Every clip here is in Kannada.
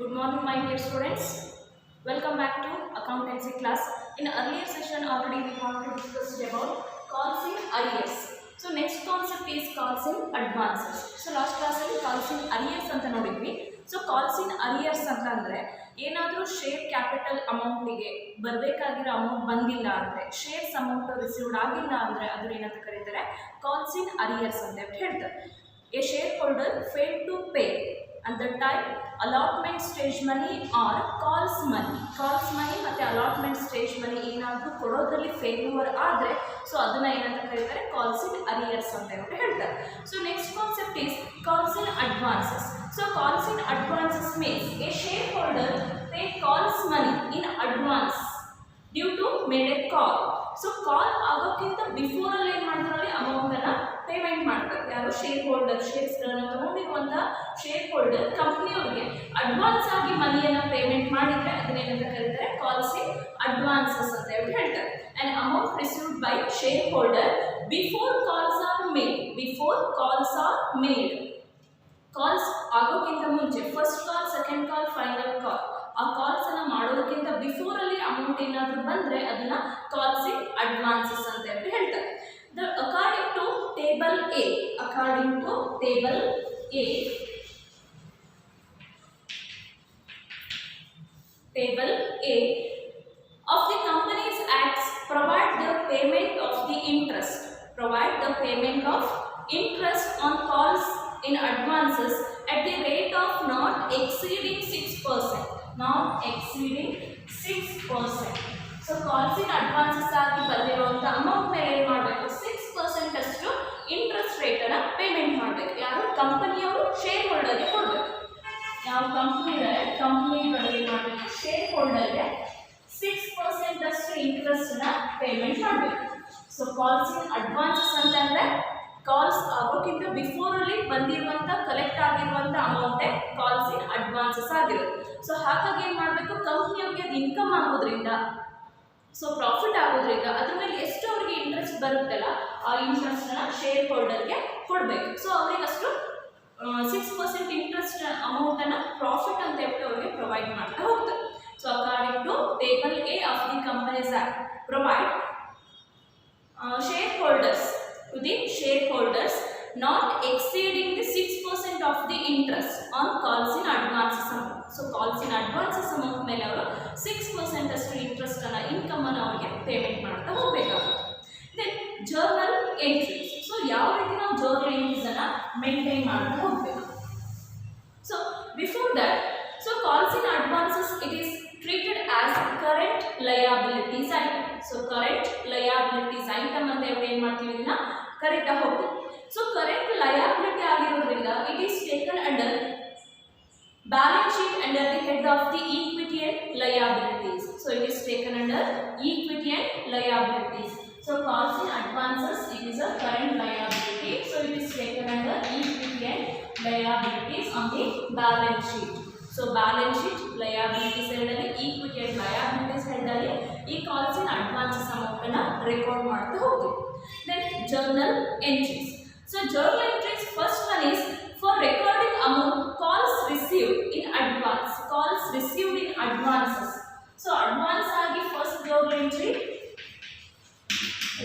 Good morning, my dear students. Welcome back to accountancy class. In earlier session, already we have discussed about calls in arrears. So next concept is calls in advances. So last class ಅಲ್ಲಿ calls in arrears ಅಂತ ನೋಡಿದ್ವಿ. So calls in arrears ಅಂತ ಅಂದ್ರೆ ಏನಾದರೂ ಶೇರ್ ಕ್ಯಾಪಿಟಲ್ ಅಮೌಂಟಿಗೆ ಬರಬೇಕಾಗಿರೋ ಅಮೌಂಟ್ ಬಂದಿಲ್ಲ ಅಂದರೆ ಶೇರ್ಸ್ ಅಮೌಂಟ್ ರಿಸೀವ್ಡ್ ಆಗಿಲ್ಲ ಅಂದರೆ ಅದನ್ನ ಏನಂತ ಕರೀತಾರೆ ಕಾಲ್ಸ್ ಇನ್ ಅರಿಯರ್ಸ್ ಅಂತ ಹೇಳ್ತಾರೆ. A shareholder fail to pay at the time allotment stage money or calls money ಮತ್ತೆ allotment stage money ಏನಾದರೂ ಕೊಡೋದ್ರಲ್ಲಿ ಫೇಲ್ಯೂರ್ ಆದರೆ ಸೊ ಅದನ್ನ ಏನಂತ ಕರೀತಾರೆ ಕಾಲ್ಸ್ ಇನ್ ಅರಿಯರ್ಸ್ ಅಂತ ಹೇಳ್ತಾರೆ. So next concept is calls in advances. So calls in advances means a shareholder pay calls money in advance due to made a call. So call ಆಗೋಕ್ಕಿಂತ ಬಿಫೋರ್ ಅಲ್ಲಿ ಏನು ಮಾಡ್ತಾರೆ ಅಮೌಂಟ್ ಅನ್ನ ಪೇಮೆಂಟ್ ಮಾಡ್ತಾರೆ. ಯಾರು ಶೇರ್ ಹೋಲ್ಡರ್ ಶೇರ್ಸ್ಗಳನ್ನು ತಗೊಂಡಿರುವಂಥ ಶೇರ್ ಹೋಲ್ಡರ್ ಕಂಪ್ನಿಯವರಿಗೆ ಅಡ್ವಾನ್ಸ್ ಆಗಿ ಮನಿಯನ್ನು ಪೇಮೆಂಟ್ ಮಾಡಿದರೆ ಅದನ್ನೇನಂತ ಕರೀತಾರೆ ಕಾಲ್ಸ್ ಇನ್ ಅಡ್ವಾನ್ಸಸ್ ಅಂತ ಹೇಳ್ತಾರೆ. And amount received by shareholder before calls are made. Calls ಆಗೋಕ್ಕಿಂತ ಮುಂಚೆ first call, second call, final call ಆ ಕಾಲ್ಸ್ ಅನ್ನ ಮಾಡೋದಕ್ಕಿಂತ ಬಿಫೋರ್ ಅಲ್ಲಿ ಅಮೌಂಟ್ ಏನಾದರೂ ಬಂದರೆ ಅದನ್ನ ಕಾಲ್ಸ್ ಇನ್ ಅಡ್ವಾನ್ಸಸ್ ಅಂತ ಹೇಳ್ತಾರೆ. According to table A, of the Companies Acts provide the payment of interest on calls in advances at the rate of not exceeding 6%. So calls in advances ಆಗಿ ಬಂದಿರುವಂಥ ಅಮೌಂಟ್ ಮೇಲೆ ಏನು ಮಾಡಬೇಕು 6% ಅಷ್ಟು ಇಂಟ್ರೆಸ್ಟ್ ರೇಟನ್ನು ಪೇಮೆಂಟ್ ಮಾಡಬೇಕು. ಯಾರು ಕಂಪನಿಯವರು ಶೇರ್ ಹೋಲ್ಡರ್ಗೆ ಕೊಡಬೇಕು. ಯಾವ ಕಂಪ್ನಿಗಳು ಏನು ಮಾಡಬೇಕು ಶೇರ್ ಹೋಲ್ಡರ್ಗೆ 6% ಅಷ್ಟು ಇಂಟ್ರೆಸ್ಟನ್ನ ಪೇಮೆಂಟ್ ಮಾಡಬೇಕು. ಸೊ ಕಾಲ್ಸ್ ಇನ್ ಅಡ್ವಾನ್ಸಸ್ ಅಂತಂದರೆ ಕಾಲ್ಸ್ ಆಗೋಕ್ಕಿಂತ ಬಿಫೋರಲ್ಲಿ ಬಂದಿರುವಂಥ ಕಲೆಕ್ಟ್ ಆಗಿರುವಂಥ ಅಮೌಂಟೇ ಕಾಲ್ಸ್ ಇನ್ ಅಡ್ವಾನ್ಸಸ್ ಆಗಿರುತ್ತೆ. ಸೊ ಹಾಗಾಗಿ ಏನು ಮಾಡಬೇಕು ಕಂಪ್ನಿಯವ್ರಿಗೆ ಅದು ಇನ್ಕಮ್ ಆಗೋದ್ರಿಂದ ಸೊ ಪ್ರಾಫಿಟ್ ಆಗೋದ್ರಿಂದ ಅದ್ರ ಮೇಲೆ ಎಷ್ಟು ಅವರಿಗೆ ಇಂಟ್ರೆಸ್ಟ್ ಬರುತ್ತಲ್ಲ ಆ ಇಂಟ್ರೆಸ್ಟನ್ನ ಶೇರ್ ಹೋಲ್ಡರ್ಗೆ ಕೊಡಬೇಕು. ಸೊ ಅವ್ರಿಗೆ ಅಷ್ಟು 6% ಇಂಟ್ರೆಸ್ಟ್ ಅಮೌಂಟನ್ನು ಪ್ರಾಫಿಟ್ ಅಂತ ಹೇಳ್ಬಿಟ್ಟು ಅವರಿಗೆ ಪ್ರೊವೈಡ್ ಮಾಡ್ತಾ ಹೋಗ್ತಾರೆ. So according to table A of the companies act provide shareholders not exceeding the 6% of the interest on calls in advances amount. So calls in advances amount ಮೇಲೆ ಅವರು 6% ಅಷ್ಟು ಇಂಟ್ರೆಸ್ಟ್ ಅನ್ನ ಇನ್ಕಮ್ ಅನ್ನು ಅವರಿಗೆ ಪೇಮೆಂಟ್ ಮಾಡ್ತಾ ಹೋಗಬೇಕಾಗುತ್ತೆ. Then journal entries. ಸೊ ಯಾವ ರೀತಿ ನಾವು ಜರ್ನಲ್ ಎಂಟ್ರೀಸ್ ಅನ್ನ ಮೇಂಟೈನ್ ಮಾಡ್ತಾ ಹೋಗಬೇಕು. So before that so calls in advances it is treated as current liabilities item. So current liabilities item ಅಂತ ಏನು ಮಾಡ್ತೀವಿ ಇದನ್ನ ಕರೀತಾ ಹೋಗ್ತೀವಿ. ಸೊ ಕರೆಂಟ್ ಲಯಬಿಲಿಟಿ ಆಗಿರೋದ್ರಿಂದ it is taken under balance sheet under the head of the equity and liabilities. So it is taken under equity and liabilities. So calls in advances it is a current liability. So it is taken under equity and liabilities on the balance sheet. So balance sheet liabilities ಹೆಡಲ್ಲಿ ಈಕ್ವಿಟಿ ಅಂಡ್ ಲಯಬಿಲಿಟೀಸ್ ಹೆಡಲ್ಲಿ ಈ ಕಾಲ್ಸ್ ಇನ್ ಅಡ್ವಾನ್ಸಸ್ ಅಮೌಂಟನ್ನು ರೆಕಾರ್ಡ್ ಮಾಡ್ತಾ ಹೋಗ್ತೀವಿ. Then journal entries. So journal entries first one is for recording amount calls received in advances. So advance agi first journal entry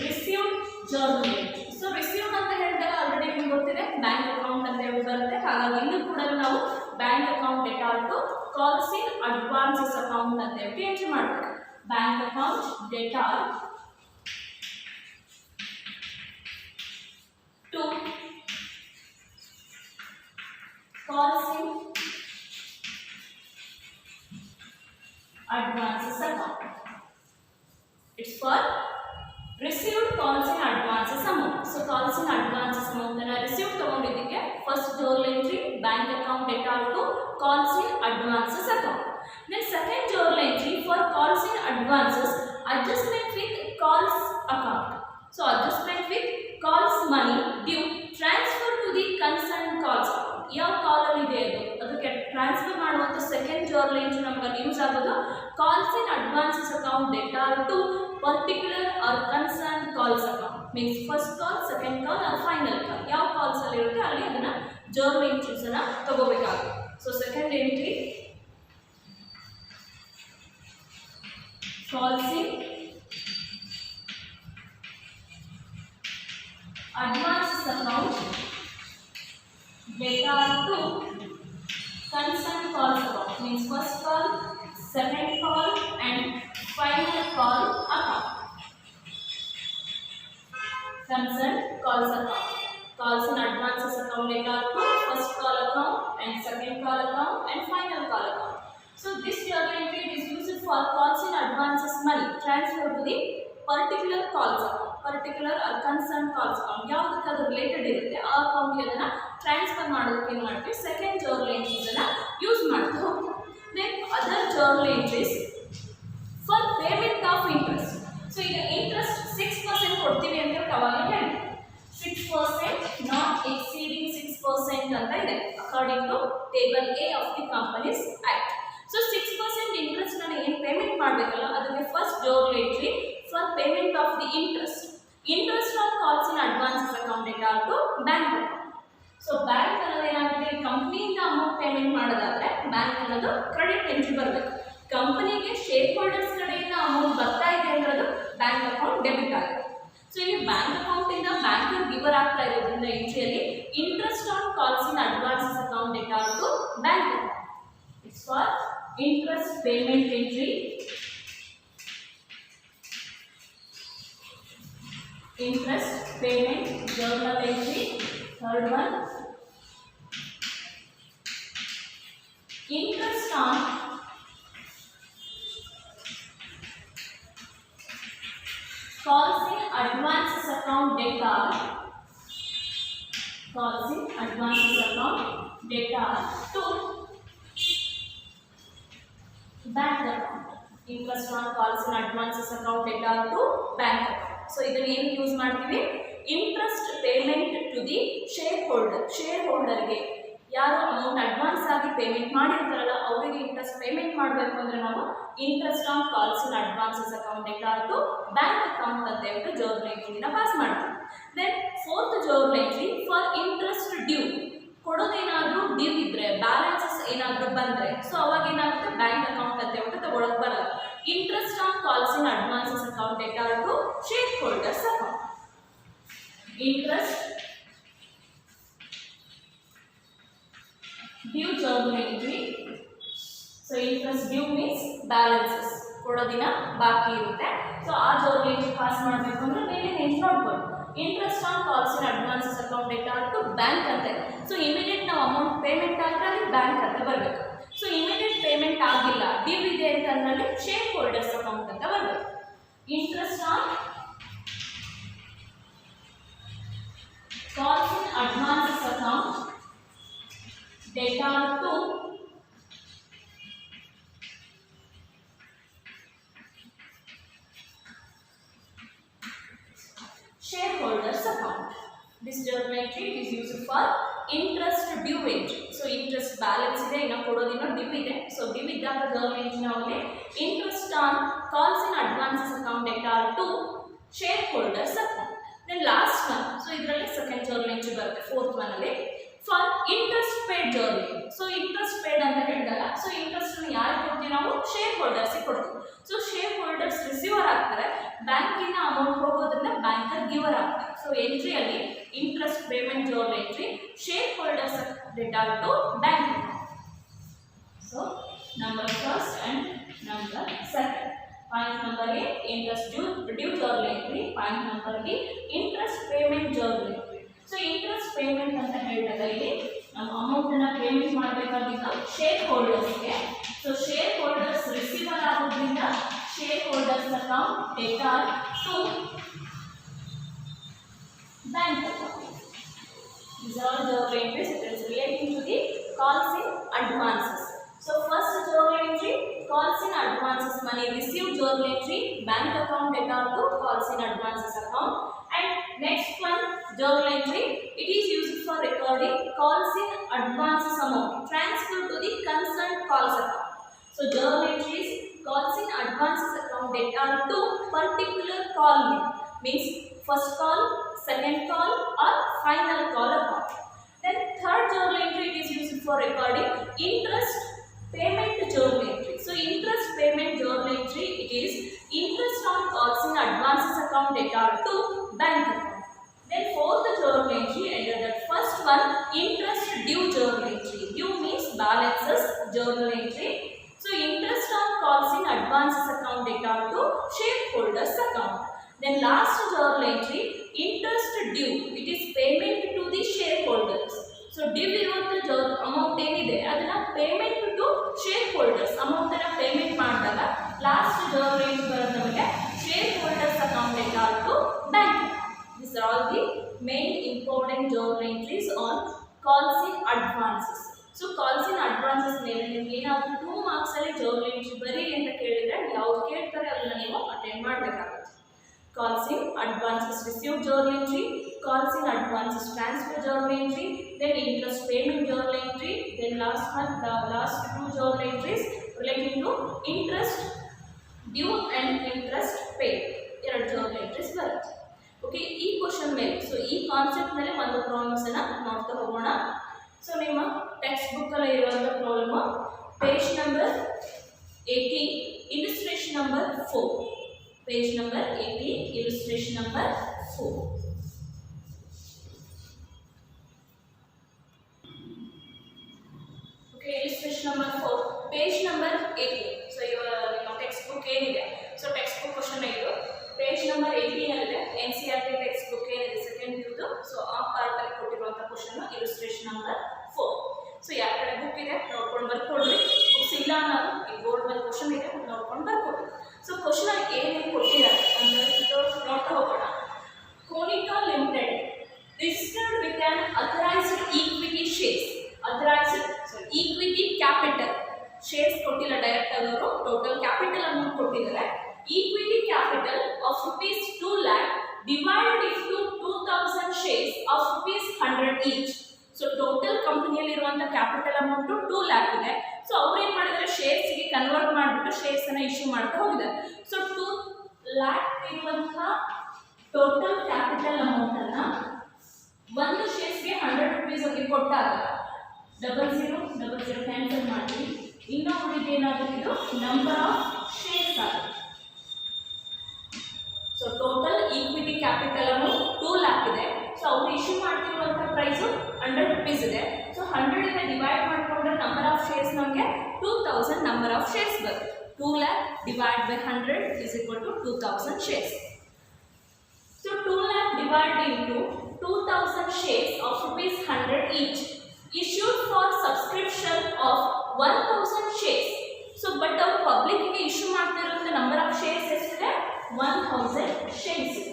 received journal entry. So received ಅಂತ ಹೇಳಿದಾಗ ಆಲ್ರೆಡಿ ನಿಮಗೆ ಗೊತ್ತಿದೆ ಬ್ಯಾಂಕ್ ಅಕೌಂಟ್ ಅಂತ ಹೇಳಿ ಬರುತ್ತೆ. ಹಾಗಾಗಿ ಇನ್ನು ಕೂಡ ನಾವು bank account data to calls in advances account ಅಂತ ಹೇಳಿ ಎಂಟ್ರಿ ಮಾಡಬೇಕು. Bank account data to calls in advances account. It's for received calls in advances amount. So calls in advances amount and received ತಗೊಂಡಿದ್ದಕ್ಕೆ first journal entry bank account data to calls in advances account. Then second journal entry for calls in advances adjustment with calls account. So adjustment with calls money due transfer to the concerned calls account. ಯಾವ ಕಾಲ್ ಇದೆ ಅದಕ್ಕೆ ಟ್ರಾನ್ಸ್ಫರ್ ಮಾಡುವಂತ ಸೆಕೆಂಡ್ ಜರ್ನಲ್ ಎಂಟ್ರಿ ನಮಗೆ ಯೂಸ್ ಆಗೋದು calls in advances account data to particular or concern calls account. Means first call, second call or final call ಯಾವ ಕಾಲ್ಸ್ ಅಲ್ಲಿ ಇರುತ್ತೆ ಅಲ್ಲಿ ಅದನ್ನ ಜರ್ನಲ್ ಎಂಟ್ರೀಸ್ ಅನ್ನ ತಗೋಬೇಕಾಗುತ್ತೆ. So second entry calls in advances account data to concerned calls account, means first call, second call and final call account. Concerned calls account, calls in advances account data to first call account and second call account and final call account. So this journal entry is used for calls in advances money transfer to the particular calls account, particular or concerned calls account. ಯಾವುದಕ್ಕೆ ಅದು ರಿಲೇಟೆಡ್ ಇರುತ್ತೆ ಆ ಅಕೌಂಟ್ಗೆ ಅದನ್ನು ಟ್ರಾನ್ಸ್ಫರ್ ಮಾಡೋದಕ್ಕೆ ಏನು ಮಾಡ್ತೀವಿ, ಸೆಕೆಂಡ್ ಜರ್ನಲ್ ಎಂಟ್ರೀಸನ್ನು ಯೂಸ್ ಮಾಡ್ತಾ ಹೋಗ್ತೀವಿ. Then other journal entries for payment of interest. So ಈಗ ಇಂಟ್ರೆಸ್ಟ್ 6% ಕೊಡ್ತೀವಿ ಅಂತ ಅವಾಗ ಹೇಳಿ 6% ನಾಟ್ ಎಕ್ಸೀಡಿಂಗ್ 6% ಅಂತ ಇದೆ according to table A of the companies act. So 6% interest ನಾನು ಏನು ಪೇಮೆಂಟ್ ಮಾಡಬೇಕಲ್ಲ ಅದಕ್ಕೆ first journal entry for payment of the interest. Interest on calls in advances account data to bank account. So bank ಅನ್ನೋದು ಏನಾಗುತ್ತೆ, ಕಂಪ್ನಿಯಿಂದ ಅಮೌಂಟ್ ಪೇಮೆಂಟ್ ಮಾಡೋದಾದ್ರೆ ಬ್ಯಾಂಕ್ ಅನ್ನೋದು ಕ್ರೆಡಿಟ್ ಎಂಟ್ರಿ ಬರಬೇಕು. ಕಂಪನಿಗೆ ಶೇರ್ ಹೋಲ್ಡರ್ಸ್ ಕಡೆಯಿಂದ ಅಮೌಂಟ್ ಬರ್ತಾ ಇದೆ ಅಂದ್ರೆ ಬ್ಯಾಂಕ್ ಅಕೌಂಟ್ ಡೆಬಿಟ್ ಆಗುತ್ತೆ. ಸೊ ಇಲ್ಲಿ ಬ್ಯಾಂಕ್ ಅಕೌಂಟ್ ಇಂದ ಬ್ಯಾಂಕರ್ ಗಿವರ್ ಆಗ್ತಾ ಇರೋದ್ರಿಂದ ಎಂಟ್ರಿಯಲ್ಲಿ interest on calls in advances account data to bank account. It's for interest payment entry, interest payment journal entry. Third one, interest on calls in advances account data, calls in advances account data to bank account. Interest on calls in advances account data to bank account. So ಇದನ್ನು ಏನು ಯೂಸ್ ಮಾಡ್ತೀವಿ, ಇಂಟ್ರೆಸ್ಟ್ ಪೇಮೆಂಟ್ ಟು ದಿ ಶೇರ್ ಹೋಲ್ಡರ್ಗೆ ಯಾರು ಅಮೌಂಟ್ ಅಡ್ವಾನ್ಸ್ ಆಗಿ ಪೇಮೆಂಟ್ ಮಾಡಿರ್ತಾರಲ್ಲ ಅವರಿಗೆ ಇಂಟ್ರೆಸ್ಟ್ ಪೇಮೆಂಟ್ ಮಾಡಬೇಕು ಅಂದರೆ ನಾವು interest on calls in advances account data to bank account ಅಂತ ಹೇಳ್ಬಿಟ್ಟು ಜರ್ನಲ್ ಎಂಟ್ರಿನ ಪಾಸ್ ಮಾಡ್ತೀವಿ. Then fourth journal entry for interest due. ಕೊಡೋದೇನಾದರೂ ಡ್ಯೂ ಇದ್ರೆ ಬ್ಯಾಲೆನ್ಸಸ್ ಏನಾದರೂ ಬಂದರೆ ಸೊ ಅವಾಗ ಏನಾಗುತ್ತೆ ಬ್ಯಾಂಕ್ ಅಕೌಂಟ್ ಅಂತ ಹೇಳ್ಬಿಟ್ಟು ತಗೊಳಕ್ಕೆ ಬರಲ್ಲ. Interest on calls in advances account data to shareholders account. Interest due journal entry. So interest due means balances ಕೊಡೋದಿನ ಬಾಕಿ ಇರುತ್ತೆ. ಸೊ ಆ ಜರ್ನಲ್ ಎಂಟ್ರಿ ಪಾಸ್ ಮಾಡಬೇಕು ಅಂದರೆ ಮೇಲೆ ನೆನ್ಸ್ ನೋಡ್ಬೋದು interest on calls in advances account data to bank ಅಂತ. ಸೊ ಇಮಿಡಿಯೇಟ್ ನಾವು ಅಮೌಂಟ್ ಪೇಮೆಂಟ್ ಆದರೆ ಅಲ್ಲಿ ಬ್ಯಾಂಕ್ ಅಂತ ಬರಬೇಕು. ಸೊ ಇಮಿಡಿಯೇಟ್ ಪೇಮೆಂಟ್ ಆಗಿಲ್ಲ ಡ್ಯೂ ಇದೆ ಅಂತ ಅಂದ್ರಲ್ಲಿ ಶೇರ್ ಹೋಲ್ಡರ್ಸ್ ಅಕೌಂಟ್ ಅಂತ ಬರಬೇಕು. Interest on calls in advances account data to shareholders account. This journal entry is used for interest due entry. So interest balance ಇದೆ ಇನ್ನು ಕೊಡೋದಿನ ಡ್ಯೂ ಇದೆ. ಸೊ ಡ್ಯೂ ಇದ್ದಾಗ journal entry ನಾವಲ್ಲಿ interest on calls in advances account data to shareholders account. Then last one, so ಇದರಲ್ಲಿ second journal entry ಬರುತ್ತೆ fourth one ಅಲ್ಲಿ for interest paid journal. So interest paid ಅಂತ ಹೇಳಿದಾಗ ಸೊ ಇಂಟ್ರೆಸ್ಟ್ ಯಾರಿಗೆ ಕೊಡ್ತೀವಿ ನಾವು ಶೇರ್ ಹೋಲ್ಡರ್ಸ್ಗೆ ಕೊಡ್ತೀವಿ. ಸೊ ಶೇರ್ ಹೋಲ್ಡರ್ಸ್ ರಿಸೀವರ್ ಆಗ್ತಾರೆ, ಬ್ಯಾಂಕಿನ ಅಮೌಂಟ್ ಹೋಗೋದ್ರಿಂದ ಬ್ಯಾಂಕರ್ ಗಿವರ್ ಆಗ್ತಾರೆ. ಸೊ ಎಂಟ್ರಿಯಲ್ಲಿ interest payment journal entry shareholders debtor to bank. So number first and number second. Point number A interest due journal entry, point number B interest payment journal entry. So interest payment ಅಂತ ಹೇಳಿದಾಗ ಇಲ್ಲಿ ನಾವು ಅಮೌಂಟನ್ನು ಪೇಮೆಂಟ್ ಮಾಡಬೇಕಾಗಿದ್ದು ಶೇರ್ ಹೋಲ್ಡರ್ಸ್ಗೆ. ಸೊ ಶೇರ್ ಹೋಲ್ಡರ್ಸ್ ರಿಸೀವರ್ ಆಗೋದ್ರಿಂದ shareholders account data to bank account. These are journal entries. It is relating to the calls in advances. So first journal entry, calls in advances money received journal entry, bank account data to calls in advances account. And next one journal entry, it is used for recording calls in advances amount transferred to the concerned calls account. So journal entries, calls in advances account data to particular call means first call, second call or final call account. Then third journal entry, it is used for recording interest payment journal entry. So interest payment journal entry, it is 1 interest due journal entry. Due means balances journal entry. So interest on calls in advances account data to shareholders account. Then last journal entry, interest due, it is payment to the shareholders. So due iruವಂತ amount ಏನಿದೆ ಅದನ್ನ payment to shareholders amount ಅನ್ನ payment ಮಾಡಿದಾಗ last journal entry ಬರುತ್ತೆ ನಮಗೆ shareholders account data to bank. These are all the main important journal entries on calls in advances. So calls in advances ಮೇಲೆ ನಿಮಗೆ ಏನಾದರೂ 2 ಮಾರ್ಕ್ಸ್ ಅಲ್ಲಿ journal entry ಬರೀ ಅಂತ ಕೇಳಿದ್ರೆ ಯಾವುದು ಕೇಳ್ತಾರೆ ಅದನ್ನ ನೀವು ಅಟೆಂಡ್ ಮಾಡಬೇಕಾಗುತ್ತೆ. Calls in advances received journal entry, calls in advances transfer journal entry, then interest payment journal entry, then last one, the last 2 journal entries relating to interest due and interest paid. ಎರಡು journal entries ಬರುತ್ತೆ. ಓಕೆ, ಈ ಕ್ವಶನ್ ಮೇಲೆ ಈ ಕಾನ್ಸೆಪ್ಟ್ ಮೇಲೆ ಒಂದು ಪ್ರಾಬ್ಲಮ್ಸ್ ಅನ್ನ ನೋಡ್ತಾ ಹೋಗೋಣ. ಸೊ ನಿಮ್ಮ ಟೆಕ್ಸ್ಟ್ ಬುಕ್ ಅಲ್ಲಿ ಇರುವಂತ problem page number 18 illustration number 4. Page number 18, illustration number 4. Okay, illustration number 4, page number 18. So your textbook ಏನಿದೆ, so textbook question ಇದು page number 18 ಅಲ್ಲಿದೆ. NCERT textbook ಏನಿದೆ ಸೆಕೆಂಡ್ ಪ್ಯೂದು, ಸೊ ಆ ಪಾರ್ಟ್ ಅಲ್ಲಿ ಕೊಟ್ಟಿರುವಂತ ಕ್ವಶನ್ illustration number 4. ಸೊ ಯಾವ ಕಡೆ ಬುಕ್ ಇದೆ ನೋಡ್ಕೊಂಡು ಬರ್ಕೊಳ್ಳಿ, ಬುಕ್ಸ್ ಇಲ್ಲ ಅನ್ನೋದು ಈ ಬೋರ್ಡ್ ಮೇಲೆ ಕ್ವಶನ್ ಇದೆ ನೋಡ್ಕೊಂಡು ಬರ್ಕೊಳ್ಳಿ. ಸೊ ಕ್ವಶನ್ ಅಲ್ಲಿ ಏನೇನು ಕೊಟ್ಟಿದ್ದಾರೆ ಅಂತ ನೋಡ್ತಾ ಹೋಗೋಣ. Konica limited registered with an authorised equity shares, authorised equity capital shares ಕೊಟ್ಟಿಲ್ಲ ಡೈರೆಕ್ಟ್ ಅವರು, ಟೋಟಲ್ ಕ್ಯಾಪಿಟಲ್ ಅಮೌಂಟ್ ಕೊಟ್ಟಿದ್ದಾರೆ. Equity capital of rupees 2 lakh divided into 2000 shares of rupees 100 each. So total ಕಂಪನಿಯಲ್ಲಿ ಇರುವಂತ ಕ್ಯಾಪಿಟಲ್ ಅಮೌಂಟ್ 2 lakh ಇದೆ. ಸೊ ಅವ್ರು ಏನ್ ಮಾಡಿದ್ದಾರೆ, ಶೇರ್ಸ್ ಗೆ ಕನ್ವರ್ಟ್ ಮಾಡಿಬಿಟ್ಟು ಶೇರ್ಸ್ ಅನ್ನ ಇಶ್ಯೂ ಮಾಡ್ತಾ ಹೋಗಿದ್ದಾರೆ. ಸೊ 2 lakh ಇರುವಂತ ಟೋಟಲ್ ಕ್ಯಾಪಿಟಲ್ ಅಮೌಂಟ್ ಅನ್ನ ಒಂದು ಶೇರ್ಸ್ ಗೆ 100 rupees ಆಗಿ ಕೊಟ್ಟಾಗ 0000 ಕ್ಯಾನ್ಸಲ್ ಮಾಡಿ ಇನ್ನು ಉಳಿದ ಏನಾಗುತ್ತೆ, ಇದು ನಂಬರ್ ಆಫ್ ಶೇರ್ಸ್ ಆಗುತ್ತೆ. So total equity capital amount 2 lakh ಇದೆ. ಸೊ ಅವರು ಇಶ್ಯೂ ಮಾಡ್ತಿರುವಂತ ಪ್ರೈಸ್ 100 rupees ಇದೆ. ಸೊ 100 ಇಂದ ಡಿವೈಡ್ ಮಾಡಿಕೊಂಡ್ರೆ ನಂಬರ್ ಆಫ್ ಶೇರ್ಸ್ ನಮಗೆ 2000 ನಂಬರ್ ಆಫ್ ಶೇರ್ಸ್ ಬರುತ್ತೆ. 2 lakh divided by 100 is equal to 2000 shares. So 2 lakh divided into 2000 shares of rupees 100 each issued for subscription of 1000 shares. So but our public ಗೆ ಇಶ್ಯೂ ಮಾಡ್ತಿರುವಂತ ನಂಬರ್ ಆಫ್ ಶೇರ್ಸ್ ಎಷ್ಟಿದೆ, 1000 shares ಇದೆ.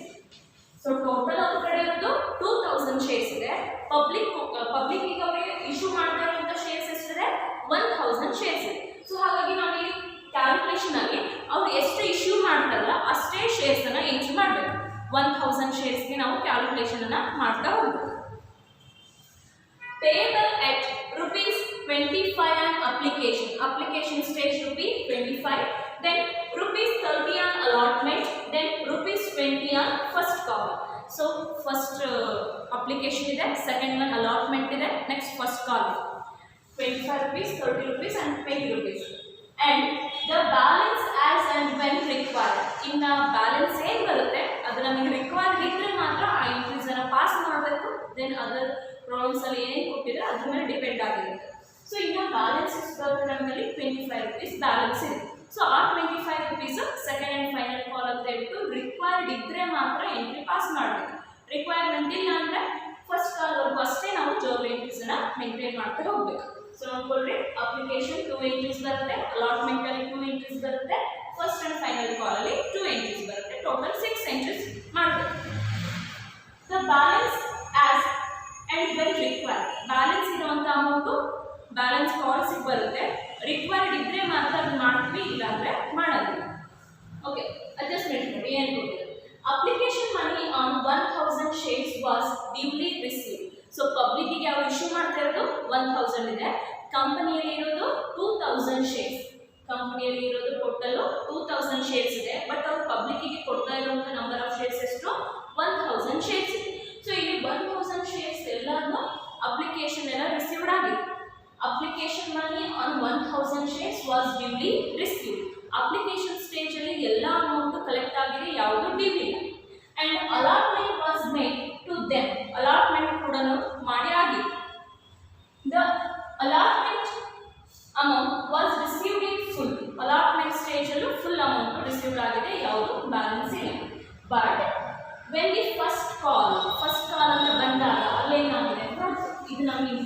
ಸೊ ಟೋಟಲ್ ಅವ್ರ ಕಡೆ ಇರೋದು 2000 ಶೇರ್ಸ್ ಇದೆ. ಪಬ್ಲಿಕ್ ಗೆ ಅವರಿಗೆ ಇಶ್ಯೂ ಮಾಡ್ತಾ ಇರುವಂತ ಶೇರ್ಸ್ ಎಷ್ಟಿದೆ, 1000 ಶೇರ್ಸ್ ಇದೆ. ಸೊ ಹಾಗಾಗಿ ನಾವು ಈ ಕ್ಯಾಲ್ಕುಲೇಷನ್ ಅಲ್ಲಿ ಅವ್ರು ಎಷ್ಟು ಇಶ್ಯೂ ಮಾಡ್ತಾರಲ್ಲ ಅಷ್ಟೇ ಶೇರ್ಸ್ ಅನ್ನ ಎಂಟ್ರಿ ಮಾಡಬೇಕು. 1000 ಶೇರ್ಸ್ ಗೆ ನಾವು ಕ್ಯಾಲ್ಕುಲೇಷನ್ ಅನ್ನ ಮಾಡ್ತಾ ಹೋಗ್ಬೇಕು. Payable at rupees 25 on application stage rupees 25, then rupees 30 on allotment, then rupees 20 on first call. So first application ಇದೆ, second one allotment ಇದೆ, next first call. 25 rupees, 30 rupees and 20 rupees. And the balance as and when required. ಇನ್ನ ಬ್ಯಾಲೆನ್ಸ್ ಏನು ಬರುತ್ತೆ ಅದು ನಮಗೆ ರಿಕ್ವೈರ್ಡ್ ಇದ್ರೆ ಮಾತ್ರ ಆ ಎಂಟ್ರೀಸ್ ಅನ್ನ ಪಾಸ್ ಮಾಡಬೇಕು. ದೆನ್ ಅದರ್ ಪ್ರಾಬ್ಲಮ್ಸ್ ಅಲ್ಲಿ ಏನೇನು ಕೊಟ್ಟಿದ್ರೆ ಅದ್ರ ಮೇಲೆ ಡಿಪೆಂಡ್ ಆಗಿರುತ್ತೆ. ಸೊ ಇನ್ನ ಬ್ಯಾಲೆನ್ಸ್ ಬರುತ್ತೆ ನಮ್ಮಲ್ಲಿ 25 rupees ಬ್ಯಾಲೆನ್ಸ್ ಇದೆ. ಸೊ ಆ 25 rupees ಸೆಕೆಂಡ್ ಆ್ಯಂಡ್ ಫೈನಲ್ ಕಾಲ್ ಅಂತ ಹೇಳ್ಬಿಟ್ಟು ರಿಕ್ವೈರ್ಡ್ ಇದ್ರೆ ಮಾತ್ರ ಎಂಟ್ರಿ ಪಾಸ್ ಮಾಡಬೇಕು. ರಿಕ್ವೈರ್ಮೆಂಟ್ ಇಲ್ಲ ಅಂದರೆ ಫಸ್ಟ್ ಕಾಲ್ವರೆಗೂ ಅಷ್ಟೇ ನಾವು ಜರ್ನಲ್ ಎಂಟ್ರೀಸನ್ನು ಮೇಂಟೈನ್ ಮಾಡ್ತಾ ಹೋಗಬೇಕು. ಸೊ ನೋಡ್ಕೊಳ್ರಿ, ಅಪ್ಲಿಕೇಶನ್ 2 ಎಂಟ್ರೀಸ್ ಬರುತ್ತೆ, ಅಲಾಟ್ಮೆಂಟ್ ಅಲ್ಲಿ 2 ಎಂಟ್ರೀಸ್ ಬರುತ್ತೆ, ಫಸ್ಟ್ ಆ್ಯಂಡ್ ಫೈನಲ್ ಕಾಲ್ ಅಲ್ಲಿ 2 ಎಂಟ್ರೀಸ್ ಬರುತ್ತೆ. ಟೋಟಲ್ 6 ಎಂಟ್ರೀಸ್ ಮಾಡಬೇಕು. The balance as and when required, balance ಇರುವಂಥ ಅಮೌಂಟು ಬ್ಯಾಲೆನ್ಸ್ ಕಾಲ್ಸಿಗೆ ಬರುತ್ತೆ. ರಿಕ್ವೈರ್ಡ್ ಇದ್ದರೆ ಮಾತ್ರ ಅದು ಮಾಡ್ತೀವಿ, ಇಲ್ಲಾಂದರೆ ಮಾಡೋದಿಲ್ಲ. ಓಕೆ, ಅಡ್ಜಸ್ಟ್ಮೆಂಟ್ ನೋಡಿ ಏನು ಕೊಟ್ಟಿದೆ. Application money on 1000 shares was duly received. So ಪಬ್ಲಿಕ್ಕಿಗೆ ಅವ್ರು ಇಶ್ಯೂ ಮಾಡ್ತಾ ಇರೋದು 1000 ಇದೆ, ಕಂಪನಿಯಲ್ಲಿ ಇರೋದು 2000 ಶೇರ್ಸ್. ಕಂಪನಿಯಲ್ಲಿ ಇರೋದು ಟೋಟಲ್ಲು 2000 ಶೇರ್ಸ್ ಇದೆ, ಬಟ್ ಅವ್ರು ಪಬ್ಲಿಕ್ಕಿಗೆ ಕೊಡ್ತಾ ಇರುವಂಥ ನಂಬರ್ ಆಫ್ ಶೇರ್ಸ್ ಎಷ್ಟು, 1000 ಶೇರ್ಸ್ ಇದೆ. ಸೊ ಇಲ್ಲಿ 1000 ಶೇರ್ಸ್ ಎಲ್ಲಾನು ಅಪ್ಲಿಕೇಶನ್ ಎಲ್ಲ ರಿಸೀವ್ಡ್ ಆಗಿದೆ. Application money on 1000 shares was duly received. Application ಸ್ಟೇಜಲ್ಲಿ ಎಲ್ಲ ಅಮೌಂಟು ಕಲೆಕ್ಟ್ ಆಗಿದೆ, ಯಾವುದು ಡ್ಯೂ ಇಲ್ಲ. And allotment was made to them, allotment ಕೂಡ ಮಾಡಿ ಆಗಿದೆ.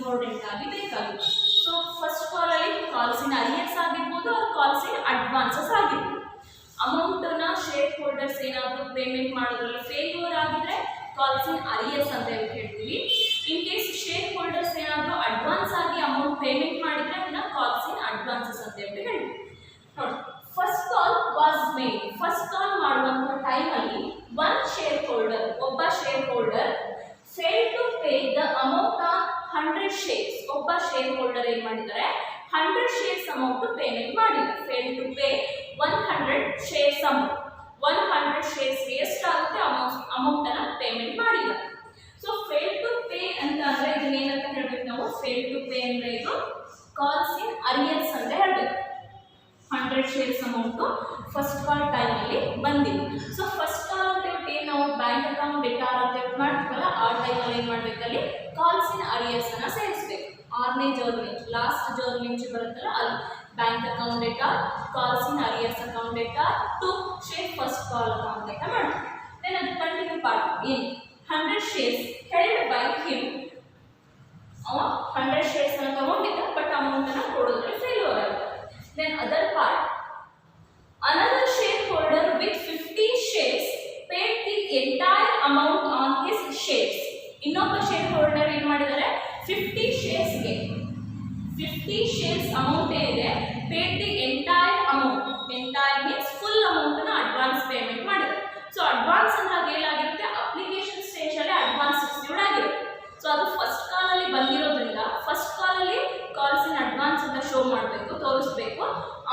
ಇಂಪಾರ್ಟೆಂಟ್ ಆಗಿ ಬೇಕಾಗುತ್ತೆ. ಸೊ ಫಸ್ಟ್ ಕಾಲಲ್ಲಿ ಕಾಲ್ಸ್ ಇನ್ ಅರಿಯರ್ಸ್ ಆಗಿರ್ಬೋದು ಅವ್ರ ಕಾಲ್ಸ್ ಇನ್ ಅಡ್ವಾನ್ಸಸ್ ಆಗಿರ್ಬೋದು. ಅಮೌಂಟನ್ನ ಶೇರ್ ಹೋಲ್ಡರ್ಸ್ ಏನಾದರೂ ಪೇಮೆಂಟ್ ಮಾಡೋದ್ರಲ್ಲಿ ಫೇಲ್ಯೂರ್ ಆಗಿದ್ರೆ ಕಾಲ್ಸ್ ಇನ್ ಅರಿಯರ್ಸ್ ಅಂತ ಹೇಳ್ತೀವಿ. ಇನ್ ಕೇಸ್ ಶೇರ್ ಹೋಲ್ಡರ್ಸ್ ಏನಾದರೂ ಅಡ್ವಾನ್ಸ್ ಆಗಿ ಅಮೌಂಟ್ ಪೇಮೆಂಟ್ ಮಾಡಿದ್ರೆ ಅದನ್ನ ಕಾಲ್ಸ್ ಇನ್ ಅಡ್ವಾನ್ಸಸ್ ಅಂತ ಹೇಳ್ತೀವಿ. ನೋಡಿ, first call was made. First call ಮಾಡುವಂಥ ಟೈಮಲ್ಲಿ ಒನ್ ಶೇರ್ ಹೋಲ್ಡರ್, ಒಬ್ಬ shareholder fail to pay the amount on 100 shares. ಒಬ್ಬ ಶೇರ್ ಹೋಲ್ಡರ್ ಏನು ಮಾಡಿದ್ದಾರೆ, 100 ಶೇರ್ಸ್ ಅಮೌಂಟ್ ಪೇಮೆಂಟ್ ಮಾಡಿಲ್ಲ. Fail to pay 100 shares amount. 100 ಶೇರ್ಸ್ಗೆ ಎಷ್ಟಾಗುತ್ತೆ ಅಮೌಂಟನ್ನು ಪೇಮೆಂಟ್ ಮಾಡಿಲ್ಲ. ಸೊ ಫೇಲ್ ಟು ಪೇ ಅಂತ ಅಂದರೆ ಇದನ್ನೇನಂತ ಹೇಳ್ಬೇಕು ನಾವು, ಫೇಲ್ ಟು ಪೇ ಅಂದರೆ ಇದು ಕಾಲ್ಸ್ ಇನ್ ಅರಿಯರ್ಸ್ ಅಂತ ಹೇಳಬೇಕು. 100 ಶೇರ್ಸ್ ಅಮೌಂಟು ಫಸ್ಟ್ ಕಾಲ್ ಟೈಮಲ್ಲಿ ಬಂದಿಲ್ಲ. ಸೊ ಫಸ್ಟ್ ಕಾಲ್ ಅಂತ ಹೇಳ್ಬಿಟ್ಟು ಏನು ನಾವು ಬ್ಯಾಂಕ್ ಅಕೌಂಟ್ ಡೆಟಾರ್ ಅಂತ ಹೇಳ್ಬಿಟ್ಟು ಮಾಡ್ತೀವಲ್ಲ, ಆ ಟೈಮಲ್ಲಿ ಏನು ಮಾಡಬೇಕಲ್ಲಿ ಕಾಲ್ಸ್ ಇನ್ ಅರಿಯರ್ಸನ್ನು ಸೇರಿಸ್ಬೇಕು. 6ನೇ ಜರ್ನಿ, ಲಾಸ್ಟ್ ಜರ್ನಿ ಬರುತ್ತಲ್ಲ ಅಲ್ಲಿ bank account debtor, calls in arrears account debtor to share first call account ಡೆಟಾ ಮಾಡ್ತೀವಿ. ದೆನ್ ಅದು ಕಂಟಿನ್ಯೂ ಪಾರ್ಟ್ ಏನು 100 ಶೇರ್ಸ್ ಹೆಲ್ಡ್ ಬೈ ಹಿಮ್. ಅವ 100 ಶೇರ್ಸ್ ಅನ್ನು ತಗೊಂಡಿದ್ದ, ಬಟ್ ಅಮೌಂಟನ್ನು ಕೊಡೋದ್ರಲ್ಲಿ ಫೇಲ್ಯೂರ್ ಆಗಿದೆ. Then other part, another shareholder with 50 shares paid the entire amount on his shares. ಇನ್ನೊಬ್ಬ ಶೇರ್ ಹೋಲ್ಡರ್ ಏನು ಮಾಡಿದ್ದಾರೆ, 50 ಶೇರ್ಸ್ಗೆ 50 ಶೇರ್ಸ್ ಅಮೌಂಟ್ ಏನಿದೆ paid the entire amount. Entire means full ಅಮೌಂಟನ್ನು ಅಡ್ವಾನ್ಸ್ ಪೇಮೆಂಟ್ ಮಾಡಿದ್ದಾರೆ. ಸೊ ಅಡ್ವಾನ್ಸ್ ಅಂದಾಗ ಏನಾಗಿರುತ್ತೆ, ಅಪ್ಲಿಕೇಶನ್ ಸ್ಟೇಜಲ್ಲಿ ಅಡ್ವಾನ್ಸ್ ರಿಸೀವ್ಡ್ ಆಗಿರುತ್ತೆ. ಸೊ ಅದು ಫಸ್ಟ್ ಕಾಲಲ್ಲಿ ಬಂದಿರೋದ್ರಿಂದ ಫಸ್ಟ್ ಕಾಲಲ್ಲಿ ಕಾಲ್ಸ್ ಇನ್ ಅಡ್ವಾನ್ಸ್ ಅಂತ ಶೋ ಮಾಡಬೇಕು, ತೋರಿಸ್ಬೇಕು.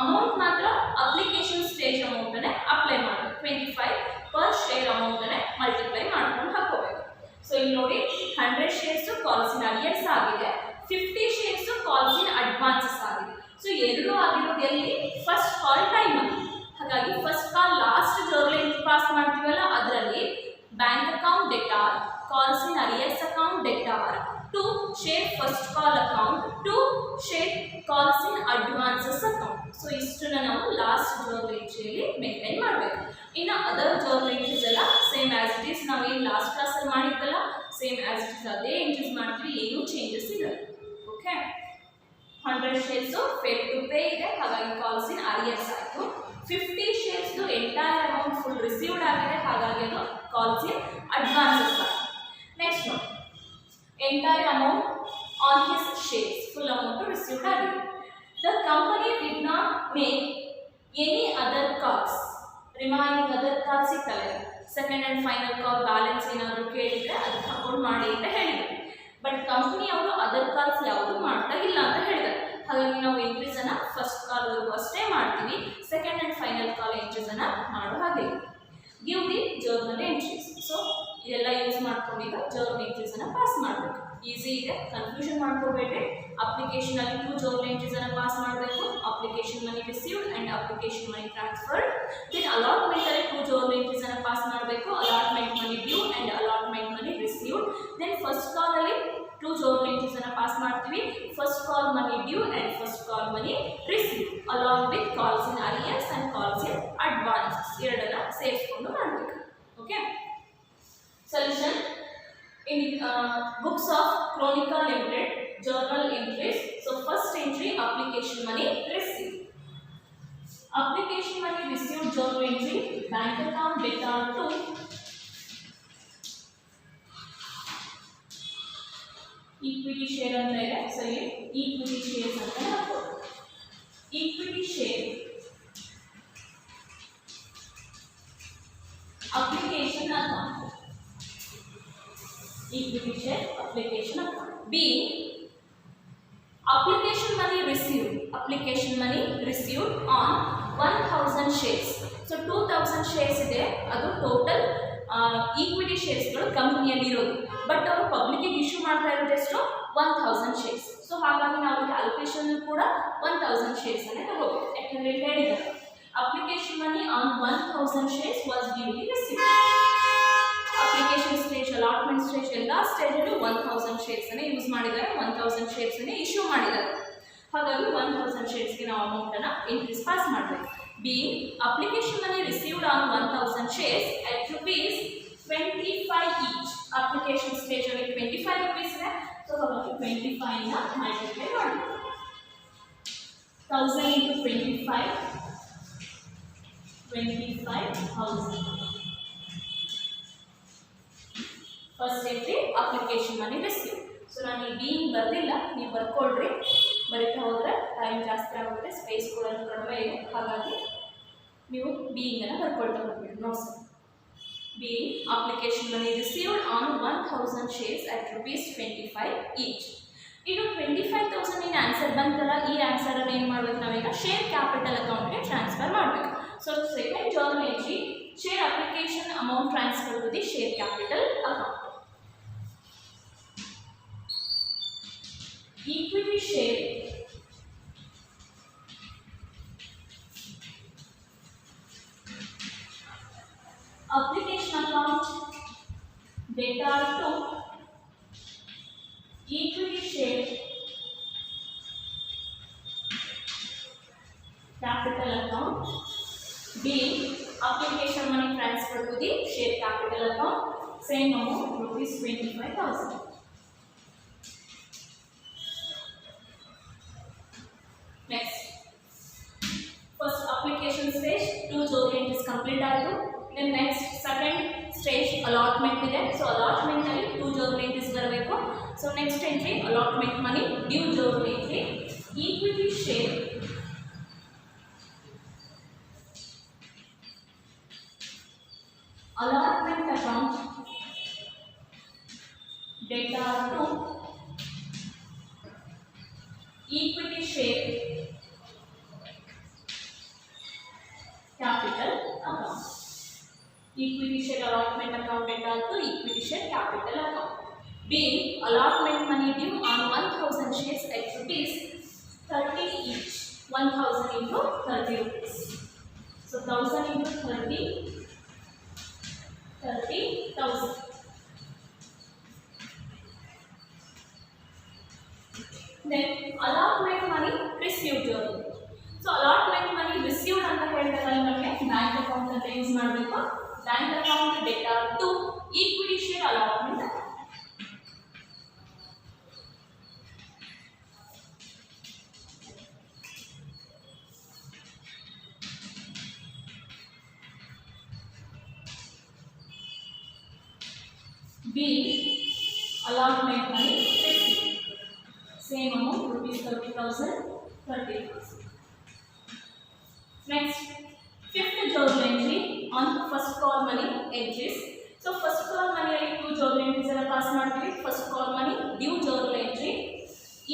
ಅಮೌಂಟ್ ಮಾತ್ರ ಅಪ್ಲಿಕೇಶನ್ ಸ್ಟೇಜ್ ಅಮೌಂಟನ್ನೇ ಅಪ್ಲೈ ಮಾಡಬೇಕು. 25 ಪರ್ ಶೇರ್ ಅಮೌಂಟನ್ನೇ ಮಲ್ಟಿಪ್ಲೈ ಮಾಡ್ಕೊಂಡು ಹಾಕೋಬೇಕು. ಸೊ ಇಲ್ಲಿ ನೋಡಿ 100 ಶೇರ್ಸು ಕಾಲ್ಸ್ ಇನ್ ಅರಿಯರ್ಸ್ ಆಗಿದೆ, 50 ಶೇರ್ಸು ಕಾಲ್ಸ್ ಇನ್ ಅಡ್ವಾನ್ಸಸ್ ಆಗಿದೆ. ಸೊ ಎರಡೂ ಆಗಿರೋದು ಎಲ್ಲಿ, ಫಸ್ಟ್ ಕಾಲ್ ಟೈಮಲ್ಲಿ. ಹಾಗಾಗಿ first call last journey pass ಮಾಡ್ತೀವಲ್ಲ ಅದರಲ್ಲಿ bank account debtor, calls in arrears account debtor to share first call account to share calls in advances account. So ಇಷ್ಟನ್ನ ನಾವು ಲಾಸ್ಟ್ ಜರ್ನಲ್ ಎಂಟ್ರಿಯಲ್ಲಿ ಮೇಂಟೈನ್ ಮಾಡಬೇಕು. ಇನ್ನು ಅದರ್ ಜರ್ನಲ್ ಎಂಟ್ರೀಸ್ ಎಲ್ಲ ಸೇಮ್ ಆಸ್ ಇಟ್ ಈಸ್, ನಾವು ಏನು ಲಾಸ್ಟ್ ಕ್ಲಾಸಲ್ಲಿ ಮಾಡಿದ್ವಲ್ಲ ಸೇಮ್ ಆಸ್ ಇಟ್ ಈಸ್ ಅದೇ ಎಂಟ್ರೀಸ್ ಮಾಡ್ತೀವಿ, ಏನೂ ಚೇಂಜಸ್ ಇರಲ್ಲ. Okay, 100 shares fail to pay ಇದೆ, ಹಾಗಾಗಿ ಕಾಲ್ಸ್ ಇನ್ ಅರಿಯರ್ಸ್ ಆಯಿತು. 50 ಶೇರ್ಸ್ದು ಎಂಟೈರ್ ಅಮೌಂಟ್ ಫುಲ್ ರಿಸೀವ್ಡ್ ಆಗಿದೆ, ಹಾಗಾಗಿ ಅದು ಕಾಲ್ಸ್ ಇನ್ ಅಡ್ವಾನ್ಸಸ್ ಆಗಿದೆ. ನೆಕ್ಸ್ಟ್ ನೋಡಿ, entire amount on his shares, full amount received ಆಗಿದೆ. The company did not make any other calls. Remaining other calls ಇತ್ತಲ್ಲ, second and final call balance ಏನಾದರೂ ಕೇಳಿದರೆ ಅದಕ್ಕೆ ಅಕೌಂಟ್ ಮಾಡಿ ಅಂತ ಹೇಳಿದರು. ಬಟ್ ಕಂಪ್ನಿ ಅವರು ಅದರ್ ಕಾಲ್ಸ್ ಯಾವುದೂ ಮಾಡ್ತಾ ಇಲ್ಲ ಅಂತ ಹೇಳಿದ್ದಾರೆ. ಹಾಗಾಗಿ ನಾವು ಎಂಟ್ರೀಸನ್ನು ಫಸ್ಟ್ ಕಾಲ್ವರೆಗೂ ಅಷ್ಟೇ ಮಾಡ್ತೀವಿ, ಸೆಕೆಂಡ್ ಆ್ಯಂಡ್ ಫೈನಲ್ ಕಾಲ್ ಎಂಟ್ರೀಸನ್ನು ಮಾಡೋ ಹಾಗೆ. Give the journal entries. So ಇದೆಲ್ಲ ಯೂಸ್ ಮಾಡ್ಕೊಂಡಿದ್ದ ಜರ್ನಲ್ ಎಂಟ್ರೀಸನ್ನು ಪಾಸ್ ಮಾಡಬೇಕು. ಈಸಿ ಇದೆ, ಕನ್ಫ್ಯೂಷನ್ ಮಾಡ್ಕೋಬೇಡಿ. ಅಪ್ಲಿಕೇಶನಲ್ಲಿ 2 ಜರ್ನಲ್ ಎಂಟ್ರೀಸನ್ನು ಪಾಸ್ ಮಾಡಬೇಕು, application money received and application money transferred. Then ಅಲಾಟ್ಮೆಂಟಲ್ಲಿ 2 ಜರ್ನಲ್ ಎಂಟ್ರೀಸನ್ನು ಪಾಸ್ ಮಾಡಬೇಕು, allotment money due and allotment money received. Then first ಕಾಲಲ್ಲಿ 2 ಜರ್ನಲ್ ಎಂಟ್ರೀಸನ್ನು ಪಾಸ್ ಮಾಡ್ತೀವಿ, first call money due and first call money received along with calls in arrears and calls in advances ಎರಡನ್ನ ಸೇರಿಸ್ಕೊಂಡು ಮಾಡಬೇಕು. Okay, solution in books of Chronica Limited journal entries. So first entry, application money received. Application money received journal entry, bank account debtor to equity share ಅಂತ ಇದೆ. ಸೊ ಇಲ್ಲಿ equity shares ಅಂತ ಹಾಕೋದು. equity share application account, equity share application account. B, application money received, application money received on 1000 shares. So 2000 shares ಇದೆ, ಅದು ಟೋಟಲ್ ಈಕ್ವಿಟಿ ಶೇರ್ಸ್ಗಳು ಕಂಪನಿಯಲ್ಲಿ ಇರೋದು. ಬಟ್ ಅವರು ಪಬ್ಲಿಕ್ಗೆ ಇಶ್ಯೂ ಮಾಡ್ತಾ ಇರೋದು ಎಷ್ಟು, 1000 ಶೇರ್ಸ್. ಸೊ ಹಾಗಾಗಿ ನಾವು ಕ್ಯಾಲ್ಕುಲೇಷನ್ ಕೂಡ 1000 ಶೇರ್ಸ್ ಅನ್ನೇ ತಗೋಬೇಕು. ಯಾಕಂದರೆ ಹೇಳಿದ್ದಾರೆ application money on 1000 shares was duly received. Application stage, allotment stage ಎಲ್ಲ ಸ್ಟೇಜಲ್ಲಿ 1000 ಶೇರ್ಸನ್ನೇ ಯೂಸ್ ಮಾಡಿದ್ದಾರೆ, 1000 ಶೇರ್ಸನ್ನೇ ಇಶ್ಯೂ ಮಾಡಿದ್ದಾರೆ. ಹಾಗಾಗಿ 1000 ಶೇರ್ಸ್ಗೆ ನಾವು ಅಮೌಂಟನ್ನು ಎಂಟ್ರೀಸ್ ಪಾಸ್ ಮಾಡಬೇಕು. B, application money received on 1000 shares at rupees 25 each. Application ಸ್ಟೇಜಲ್ಲಿ 25 rupees ಇದೆ. ಸೊ ಹಾಗಾಗಿ 25 ನ ಮಲ್ಟಿಪ್ಲೈ ಮಾಡಬೇಕು. 1000 into 25 25,000. First entry application money receive. So ನಾನು ಈ ಬೀಯಿಂಗ್ ಬರ್ದಿಲ್ಲ, ನೀವು ಬರ್ಕೊಳ್ರಿ. ಬರೀತಾ ಹೋದರೆ ಟೈಮ್ ಜಾಸ್ತಿ ಆಗುತ್ತೆ, ಸ್ಪೇಸ್ ಕೂಡ ಕಡಿಮೆ ಇದೆ. ಹಾಗಾಗಿ ನೀವು ಬೀಯಿಂಗನ್ನು ಬರ್ಕೊಳ್ತಾ ಹೋಗ್ಬಿಡಿ. Notes being application money received on 1000 shares at ₹25 each. ಇದು 25,000 ಇನ್ ಆನ್ಸರ್ ಬಂತಲ್ಲ, ಈ ಆನ್ಸರ್ ಅನ್ನು ಏನು ಮಾಡಬೇಕು ನಾವೀಗ ಶೇರ್ ಕ್ಯಾಪಿಟಲ್ ಅಕೌಂಟ್ಗೆ ಟ್ರಾನ್ಸ್ಫರ್ ಮಾಡಬೇಕು. So second journal entry share application amount transfer to the share capital account. Equity share application account data to equity share capital account. Being application money transfer to the share capital account, same amount ₹25,000. Next, first application stage 2 journal is complete ಆಯಿತು. Then next second stage allotment ಇದೆ. ಸೊ allotment ಅಲ್ಲಿ 2 journal entries ಬರಬೇಕು. So next entry allotment money due journal entry equity share allotment account data to equity share capital account. Equity share allotment account data to equity share capital account. Being allotment money due on 1000 shares at ₹30 each. 1000 into 30 rupees. So 1000 into 30, 30,000. Then allotment money received journal. So allotment money received ಅಂತ ಹೇಳಿದಾಗ ನಮಗೆ ಬ್ಯಾಂಕ್ ಅಕೌಂಟ್ ಅಂತ ಯೂಸ್ ಮಾಡಬೇಕು. Bank account data to equity share allotment account. B allotment money received. Same amount ₹30,000, 30,000. Next, fifth journal entry on first call money entries. So first call money ಅಲ್ಲಿ 2 journal entries ಅನ್ನು ಪಾಸ್ ಮಾಡ್ತೀವಿ. First call money due journal entry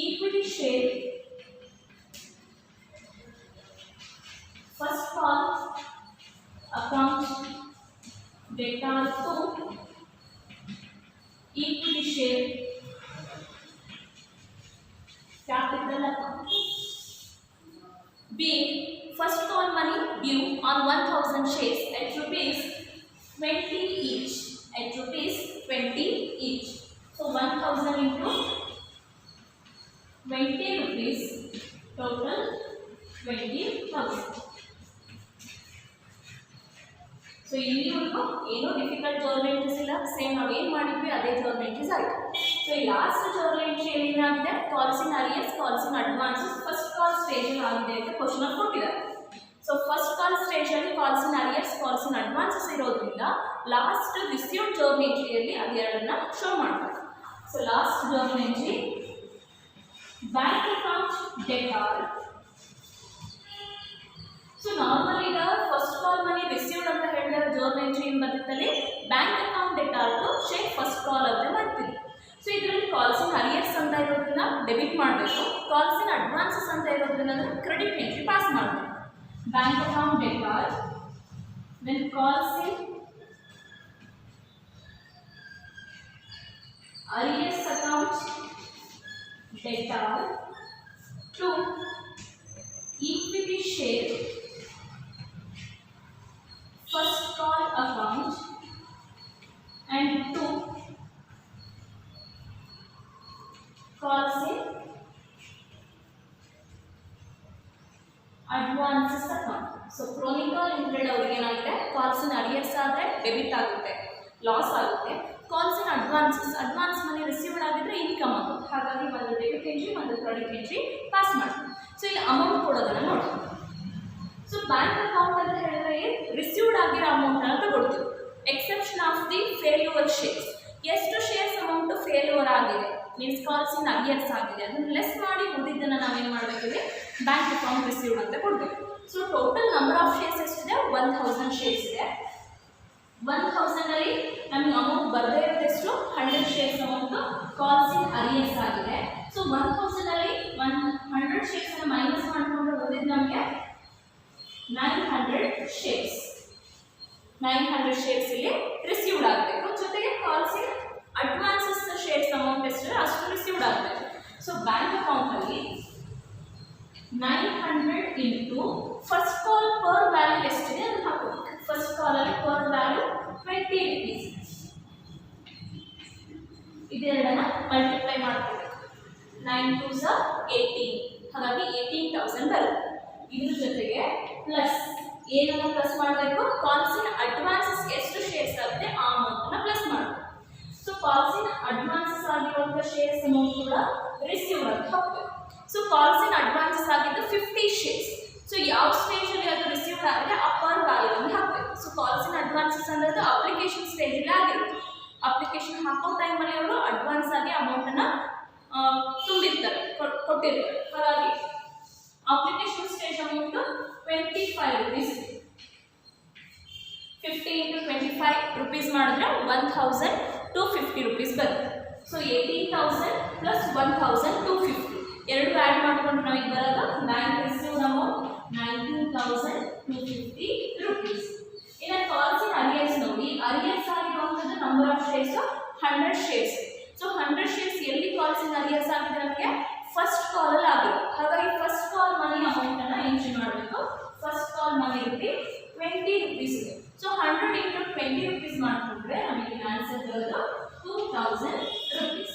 equity share first call account data to equity share capital account. Being first call money due on 1000 shares at ₹20 each. At ₹20 each. So 1000 into 20 rupees, total 20,000. So ಇಲ್ಲಿವರೆಗೂ ಏನೋ ಡಿಫಿಕಲ್ಟ್ ಜರ್ನಲ್ ಎಂಟ್ರೀಸ್ ಇಲ್ಲ, ಸೇಮ್ ನಾವು ಏನು ಮಾಡಿದ್ವಿ ಅದೇ ಜರ್ನಲ್ ಎಂಟ್ರೀಸ್ ಆಯಿತು. ಸೊ ಈ ಲಾಸ್ಟ್ ಜರ್ನಲ್ ಎಂಟ್ರಿಯಲ್ಲಿ ಏನಾಗಿದೆ, calls in arrears, calls in advances first call ಸ್ಟೇಜಲ್ಲಿ ಆಗಿದೆ ಅಂತ ಕ್ವಶನ್ ಕೊಟ್ಟಿದ್ದಾರೆ. ಸೊ ಫಸ್ಟ್ ಕಾಲ್ ಸ್ಟೇಜಲ್ಲಿ calls in arrears, calls in advances ಇರೋದ್ರಿಂದ ಲಾಸ್ಟ್ ರಿಸೀವ್ಡ್ ಜರ್ನಲ್ ಎಂಟ್ರಿಯಲ್ಲಿ ಅದೆರಡನ್ನ ಶೋ ಮಾಡಬೇಕು. So last journal entry bank account data. So normal ಈಗ ಫಸ್ಟ್ ಕಾಲ್ ಮನಿ ರಿಸೀವ್ಡ್ ಅಂತ ಹೇಳಿದ್ರೆ ಜರ್ನಲ್ ಎಂಟ್ರಿ ಏನು ಬರ್ತಿತ್ತಲ್ಲಿ bank account data to share first call ಅಂತ ಮಾಡ್ತೀವಿ. ಸೊ ಇದರಲ್ಲಿ ಕಾಲ್ಸ್ ಇನ್ ಅರಿಯರ್ಸ್ ಅಂತ ಇರೋದ್ರಿಂದ ಡೆಬಿಟ್ ಮಾಡಬೇಕು, ಕಾಲ್ಸ್ ಇನ್ ಅಡ್ವಾನ್ಸಸ್ ಅಂತ ಇರೋದ್ರಿಂದ ಕ್ರೆಡಿಟ್ ಎಂಟ್ರಿ ಪಾಸ್ ಮಾಡಬೇಕು. Bank account data then calls in arrears account data to equity share first call account and to calls in advances account. So chronicle limited ಅವರಿಗೆ ಏನಾಗಿದೆ, ಕಾಲ್ಸ್ ಇನ್ ಅರಿಯರ್ಸ್ ಆದರೆ ಡೆಬಿಟ್ ಆಗುತ್ತೆ, ಲಾಸ್ ಆಗುತ್ತೆ. Calls in advances, advance money received ಆಗಿದ್ರೆ ಇನ್ಕಮ್ ಆಗುತ್ತೆ. ಹಾಗಾಗಿ ಹಾಗಾಗಿ ಒಂದು ಡೆಬಿಟ್ ಎಂಟ್ರಿ ಒಂದು ಕ್ರೆಡಿಟ್ ಎಂಟ್ರಿ ಪಾಸ್ ಮಾಡ್ತೀವಿ. ಸೊ ಇಲ್ಲಿ ಅಮೌಂಟ್ ಕೊಡೋದನ್ನು ನೋಡಿ. ಸೊ ಬ್ಯಾಂಕ್ ಅಕೌಂಟ್ ಅಂತ ಹೇಳಿದ್ರೆ ರಿಸೀವ್ಡ್ ಆಗಿರೋ ಅಮೌಂಟ್ ಅನ್ನು ತಗೊಳ್ತೀವಿ. Exception of the failure shares. ಎಷ್ಟು ಶೇರ್ಸ್ ಅಮೌಂಟ್ ಫೇಲ್ಯೂರ್ ಆಗಿದೆ ಮೀನ್ಸ್ ಕಾಲ್ಸ್ ಇನ್ ಅರಿಯರ್ಸ್ ಆಗಿದೆ ಅದನ್ನು ಲೆಸ್ ಮಾಡಿ ಉಳಿದಿದ್ದನ್ನು ನಾವೇನು ಮಾಡಬೇಕಿದೆ ಬ್ಯಾಂಕ್ ಅಕೌಂಟ್ ರಿಸೀವ್ಡ್ ಅಂತ ಕೊಡಬೇಕು. So total number of shares ಎಷ್ಟಿದೆ 1000 ಶೇರ್ಸ್ ಇದೆ. 1000 ನಮಗೆ ಅಮೌಂಟ್ ಬರದೇ ಇರೋದು ಎಷ್ಟು 100 shares amount calls in arrears ಆಗಿದೆ. ಸೊ 1000 100 ಶೇರ್ಸ್ ಮೈನಸ್ ಮಾಡಿಕೊಂಡು ಉಳಿದಿದ್ದು ನಮಗೆ 900 ಶೇರ್ಸ್. 900 ಶೇರ್ಸ್ ಇಲ್ಲಿ ರಿಸೀವ್ಡ್ ಆಗಬೇಕು. ಜೊತೆಗೆ calls in advances shares amount ಎಷ್ಟಿದೆ ಅಷ್ಟು ರಿಸೀವ್ಡ್ ಆಗಬೇಕು. ಸೊ ಬ್ಯಾಂಕ್ ಅಕೌಂಟಲ್ಲಿ 900 into first call per value ಎಷ್ಟಿದೆ ಅದು ಹಾಕೋಬೇಕು. ಫಸ್ಟ್ ಕಾಲಲ್ಲಿ ಪರ್ ವ್ಯಾಲ್ಯೂ 20 rupees. ಇದೆರಡನ್ನ ಮಲ್ಟಿಪ್ಲೈ ಮಾಡ್ಕೋಬೇಕು. 9 2s 18 ಹಾಗಾಗಿ 18,000 ಬರುತ್ತೆ. ಇದ್ರ ಜೊತೆಗೆ ಪ್ಲಸ್ ಏನನ್ನು ಪ್ಲಸ್ ಮಾಡಬೇಕು ಕಾಲ್ಸ್ ಇನ್ ಅಡ್ವಾನ್ಸಸ್ ಎಷ್ಟು ಶೇರ್ಸ್ ಆಗುತ್ತೆ ಆ ಅಮೌಂಟನ್ನು ಪ್ಲಸ್ ಮಾಡಬೇಕು. ಸೊ ಕಾಲ್ಸ್ ಇನ್ ಅಡ್ವಾನ್ಸಸ್ ಆಗಿರುವಂಥ ಶೇರ್ಸ್ ಅಮೌಂಟ್ ಕೂಡ ರಿಸೀವ್ ಅಂತ ಹಾಕಬೇಕು. ಸೊ ಕಾಲ್ಸ್ ಇನ್ ಅಡ್ವಾನ್ಸಸ್ ಆಗಿದ್ದು 50 ಶೇರ್ಸ್. ಸೊ ಯಾವ ಸ್ಟೇಜಲ್ಲಿ ಅದು ರಿಸೀವ್ಡ್ ಆಗಿದೆ ಆ ಪರ್ ವ್ಯಾಲ್ಯೂವನ್ನು ಹಾಕಬೇಕು. ಸೊ ಕಾಲ್ಸ್ ಇನ್ ಅಡ್ವಾನ್ಸಸ್ ಅಂದರೆ ಅಪ್ಲಿಕೇಶನ್ ಸ್ಟೇಜಲ್ಲಿ ಆಗಿರುತ್ತೆ. ಅಪ್ಲಿಕೇಶನ್ ಹಾಕೋ ಟೈಮಲ್ಲಿ ಅವರು ಅಡ್ವಾನ್ಸ್ ಆಗಿ ಅಮೌಂಟನ್ನು ತುಂಬಿರ್ತಾರೆ ಕೊಟ್ಟಿರ್ತಾರೆ. ಹಾಗಾಗಿ application stage amount 25 rupees. 50 into 25 rupees ಮಾಡಿದ್ರೆ 1250 rupees ಬರುತ್ತೆ. ಸೊ 18,000 ಪ್ಲಸ್ 1250 ಎರಡು ಆ್ಯಡ್ ಮಾಡಿಕೊಂಡು ನಾವು ಈಗ ಬರೋದು 9 ರಿಸೀವ್ಡ್ ಅಮೌಂಟ್ 19,250 rupees. ಇನ್ನು ಕಾಲ್ಸ್ ಇನ್ ಅರಿಯರ್ಸ್ ನೋಡಿ. ಅರಿಯರ್ಸ್ ಆಗಿರುವಂಥದ್ದು number of shares 100 shares. So 100 shares ಎಲ್ಲಿ ಕಾಲ್ಸ್ ಇನ್ ಅರಿಯರ್ಸ್ ಆಗಿದೆ ನಮಗೆ ಫಸ್ಟ್ ಕಾಲಲ್ಲಿ ಆಗಿದೆ. ಹಾಗಾಗಿ ಫಸ್ಟ್ ಕಾಲ್ ಮನಿ ಅಮೌಂಟನ್ನು ಎಂಟ್ರಿ ಮಾಡಬೇಕು. ಫಸ್ಟ್ ಕಾಲ್ ಮನಿ ರೂಪಿ 20 rupees ಇದೆ. ಸೊ 100 into 20 rupees ಮಾಡಿಕೊಂಡ್ರೆ ನಮಗೆ ಆನ್ಸರ್ ಬರೋದು 2000 rupees.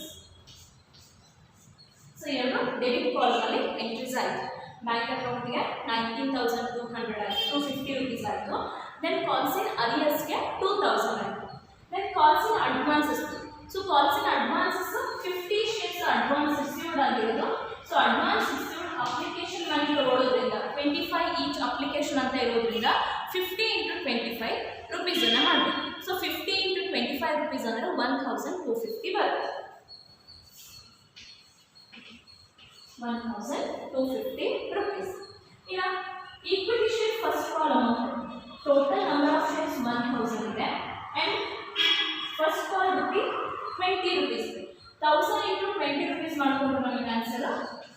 ಸೊ ಎರಡು ಡೆಬಿಟ್ ಕಾಲ್ನಲ್ಲಿ ಎಂಟ್ರೀಸ್ ಆಯಿತು. ಬ್ಯಾಂಕ್ ಅಕೌಂಟ್ಗೆ 19,200 ಆಯಿತು, 250 rupees ಆಯಿತು. ದೆನ್ ಕಾಲ್ಸ್ ಇನ್ ಅರಿಯರ್ಸ್ಗೆ 2000 ಆಯಿತು. Then calls in advances. So calls in advances 50 shares advance received ಆಗಿರೋದು. So advance received application money ತಗೊಳ್ಳೋದ್ರಿಂದ 25 ಈಚ್ ಅಪ್ಲಿಕೇಶನ್ ಅಂತ ಇರೋದ್ರಿಂದ 50 into 25 rupees ಮಾಡಬೇಕು. ಸೊ 50 into 25 rupees ಅಂದರೆ 1250 ಬರುತ್ತೆ. 1250 rupees. ಇನ್ನು equity share first call amount total number of shares 1000 ಇದೆ and first call rupee 20 rupees. 1000 into 20 rupees ಮಾಡಿಕೊಂಡು ನಮಗೆ ಆನ್ಸರ್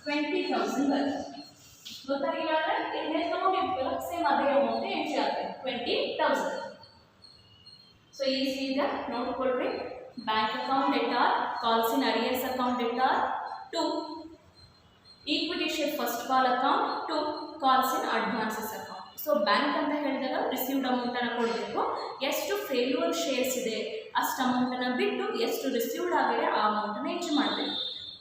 20,000 ಬರುತ್ತೆ. ಗೊತ್ತಾಗಿಲ್ಲ ಅಂದರೆ ಇಲ್ಲಿ ತೊಗೊಂಡಿರ್ತೀವಲ್ಲ ಸೇಮ್ ಅದೇ ಅಮೌಂಟ್ ಎಂಟ್ರಿ ಆಗುತ್ತೆ 20,000. ಸೊ ಈಸಿ ಈಗ ನೋಡ್ಕೊಳ್ರಿ. Bank account debtor, calls in arrears account debtor, 2 equity share first call account, 2 calls in advances account. So bank ಅಂತ ಹೇಳಿದಾಗ ರಿಸೀವ್ಡ್ ಅಮೌಂಟನ್ನು ಕೊಡಬೇಕು. ಎಷ್ಟು ಫೇಲ್ಯೂರ್ ಶೇರ್ಸ್ ಇದೆ ಅಷ್ಟು ಅಮೌಂಟನ್ನು ಬಿಟ್ಟು ಎಷ್ಟು ರಿಸೀವ್ಡ್ ಆಗಿದೆ ಆ ಅಮೌಂಟನ್ನು ಎಂಟ್ರಿ ಮಾಡಬೇಕು.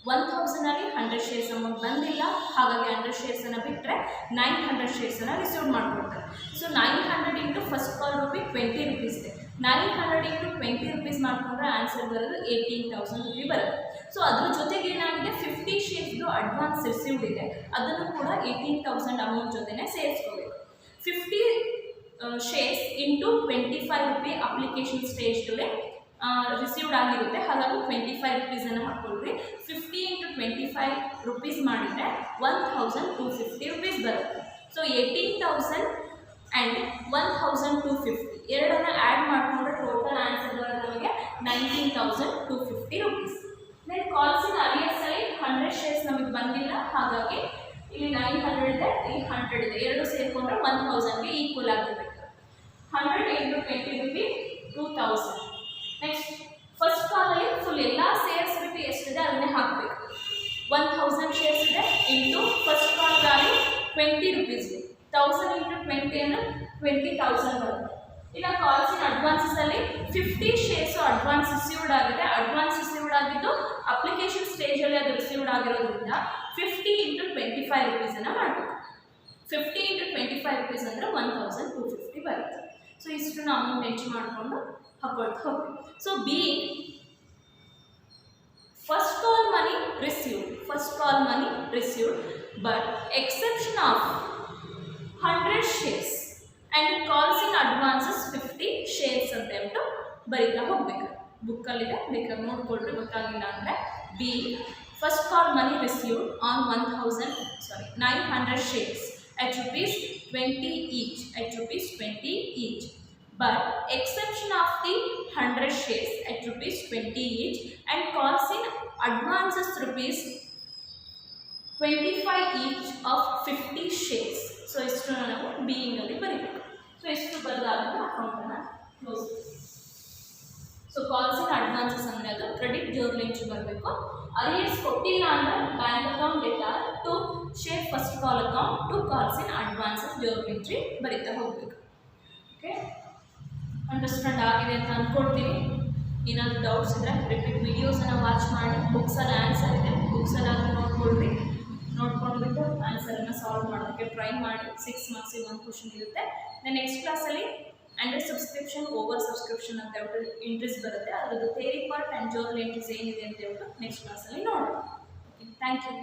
1000 100 ಶೇರ್ಸ್ ಅಮೌಂಟ್ ಬಂದಿಲ್ಲ, ಹಾಗಾಗಿ 100 ಶೇರ್ಸನ್ನು ಬಿಟ್ಟರೆ 900 ಶೇರ್ಸನ್ನು ರಿಸೀವ್ ಮಾಡಿಕೊಡ್ತಾರೆ. So 900 into first call rupee 20 rupees ಇದೆ. 900 into 20 rupees ಮಾಡಿಕೊಂಡ್ರೆ ಆನ್ಸರ್ ಬರೋದು 18,000 rupees ಬರುತ್ತೆ. ಸೊ ಅದ್ರ ಜೊತೆಗೆ ಏನಾಗಿದೆ 50 ಶೇರ್ಸ್ದು ಅಡ್ವಾನ್ಸ್ ರಿಸೀವ್ಡ್ ಇದೆ, ಅದನ್ನು ಕೂಡ 18,000 ಅಮೌಂಟ್ ಜೊತೆನೇ ಸೇರಿಸ್ಕೋಬೇಕು. 50 ಶೇರ್ಸ್ ಇಂಟು 25 rupees ಅಪ್ಲಿಕೇಶನ್ ಸ್ಟೇಜ್ಗೆ ರಿಸೀವ್ಡ್ ಆಗಿರುತ್ತೆ, ಹಾಗಾಗಿ 25 rupees ಹಾಕ್ಕೊಳ್ರಿ. 50 into 25 rupees ಮಾಡಿದರೆ 1250 rupees ಬರುತ್ತೆ. ಸೊ 18,000 ಆ್ಯಂಡ್ 1250 ಎರಡನ್ನು ಆ್ಯಡ್ ಮಾಡಿಕೊಂಡ್ರೆ ಟೋಟಲ್ ಆನ್ಸರ್ ಬರೋದು ನಮಗೆ 19,250 rupees. ದೆನ್ ಕಾಲ್ಸ್ ಇನ್ ಅರಿಯರ್ಸಲ್ಲಿ 100 ಶೇರ್ಸ್ ನಮಗೆ ಬಂದಿಲ್ಲ, ಹಾಗಾಗಿ ಇಲ್ಲಿ 900 ಇದೆ, ಇಲ್ಲಿ 100 ಇದೆ, ಎರಡು ಸೇರಿಕೊಂಡ್ರೆ 1000ಗೆ ಈಕ್ವಲ್ ಆಗಿರಬೇಕು. 100 into 20 rupees 2000. ನೆಕ್ಸ್ಟ್ ಫಸ್ಟ್ ಕಾಲಲ್ಲಿ ಫುಲ್ ಎಲ್ಲ ಸೇರಿಸ್ಬಿಟ್ಟು ಎಷ್ಟಿದೆ ಅದನ್ನೇ ಹಾಕಬೇಕು. 1000 ಶೇರ್ಸ್ ಇದೆ into first call value 20 rupees ಇದೆ. 1000 into 20 ಅಂದರೆ 20,000 ಬರುತ್ತೆ. ಇನ್ನು ಕಾಲ್ಸ್ ಇನ್ ಅಡ್ವಾನ್ಸಲ್ಲಿ 50 ಶೇರ್ಸು ಅಡ್ವಾನ್ಸ್ ರಿಸೀವ್ಡ್ ಆಗಿದೆ. ಅಡ್ವಾನ್ಸ್ ರಿಸೀವ್ಡ್ ಆಗಿದ್ದು ಅಪ್ಲಿಕೇಶನ್ ಸ್ಟೇಜಲ್ಲಿ ಅದು ರಿಸೀವ್ಡ್ ಆಗಿರೋದ್ರಿಂದ 50 into 25 rupees ಮಾಡಬೇಕು. 50 into 25 rupees ಅಂದರೆ 1250 ಬರುತ್ತೆ. ಸೊ ಇಷ್ಟನ್ನು ಅಮೌಂಟ್ ಎಂಟ್ರಿ ಮಾಡಿಕೊಂಡು ಹಾಕೊಳ್ತಾ ಹೋಗ್ತೀವಿ. So B first call money received. First call money received, but exception of 100 shares and calls in advances 50 shares ಅಂತ ಹೇಳ್ಬಿಟ್ಟು ಬರೀತಾ ಹೋಗ್ಬೇಕು. ಬುಕ್ಕಲ್ಲಿದೆ, ಬೇಕಾದ್ರೆ ನೋಡ್ಕೊಳ್ರಿ, ಗೊತ್ತಾಗಿಲ್ಲ ಅಂದರೆ. B, first call money received on 900 shares at rupees 20 each, but exception of the 100 shares at rupees 20 each and calls in advances rupees 25 each of 50 shares. So istu ನಾವು being ಅಲ್ಲಿ ಬರೀಬೇಕು. ಸೊ ಇಷ್ಟು ಬರೆದಾಗ ಅಕೌಂಟ್ ಅನ್ನು close. So calls in advances ಅಂದರೆ ಅದು ಕ್ರೆಡಿಟ್ ಜರ್ನಲ್ ಎಂಟ್ರಿ ಬರಬೇಕು. ಅರಿಯರ್ಸ್ ಕೊಟ್ಟಿಲ್ಲ ಅಂದರೆ bank account debtor to share first call account to calls in advances journal entry ಬರೀತಾ ಹೋಗಬೇಕು. ಓಕೆ, ಅಂಡರ್ಸ್ಟ್ಯಾಂಡ್ ಆಗಿದೆ ಅಂತ ಅಂದ್ಕೊಡ್ತೀನಿ. ಏನಾದರೂ ಡೌಟ್ಸ್ ಇದ್ದರೆ ರಿಪೀಟ್ ವಿಡಿಯೋಸನ್ನು ವಾಚ್ ಮಾಡಿ. ಬುಕ್ಸಲ್ಲಿ ಆನ್ಸರ್ ಇದೆ, ಬುಕ್ಸಲ್ಲಿ ಆಗಿ ನೋಡ್ಕೊಳ್ರಿ. ನೋಡ್ಕೊಂಡ್ಬಿಟ್ಟು ಆನ್ಸರನ್ನು ಸಾಲ್ವ್ ಮಾಡೋದಕ್ಕೆ ಟ್ರೈ ಮಾಡಿ. 6 ಮಾರ್ಕ್ಸಿಗೆ ಒಂದು ಕ್ವಶನ್ ಇರುತ್ತೆ. ನೆಕ್ಸ್ಟ್ ಕ್ಲಾಸಲ್ಲಿ ಅಂಡರ್ ಸಬ್ಸ್ಕ್ರಿಪ್ಷನ್, ಓವರ್ ಸಬ್ಸ್ಕ್ರಿಪ್ಷನ್ ಅಂತ ಹೇಳ್ಬಿಟ್ಟು ಇಂಟ್ರೆಸ್ಟ್ ಬರುತ್ತೆ. ಅದರದ್ದು theory part and journal entries ಏನಿದೆ ಅಂತ ಹೇಳ್ಬಿಟ್ಟು ನೆಕ್ಸ್ಟ್ ಕ್ಲಾಸಲ್ಲಿ ನೋಡೋಣ. Thank you.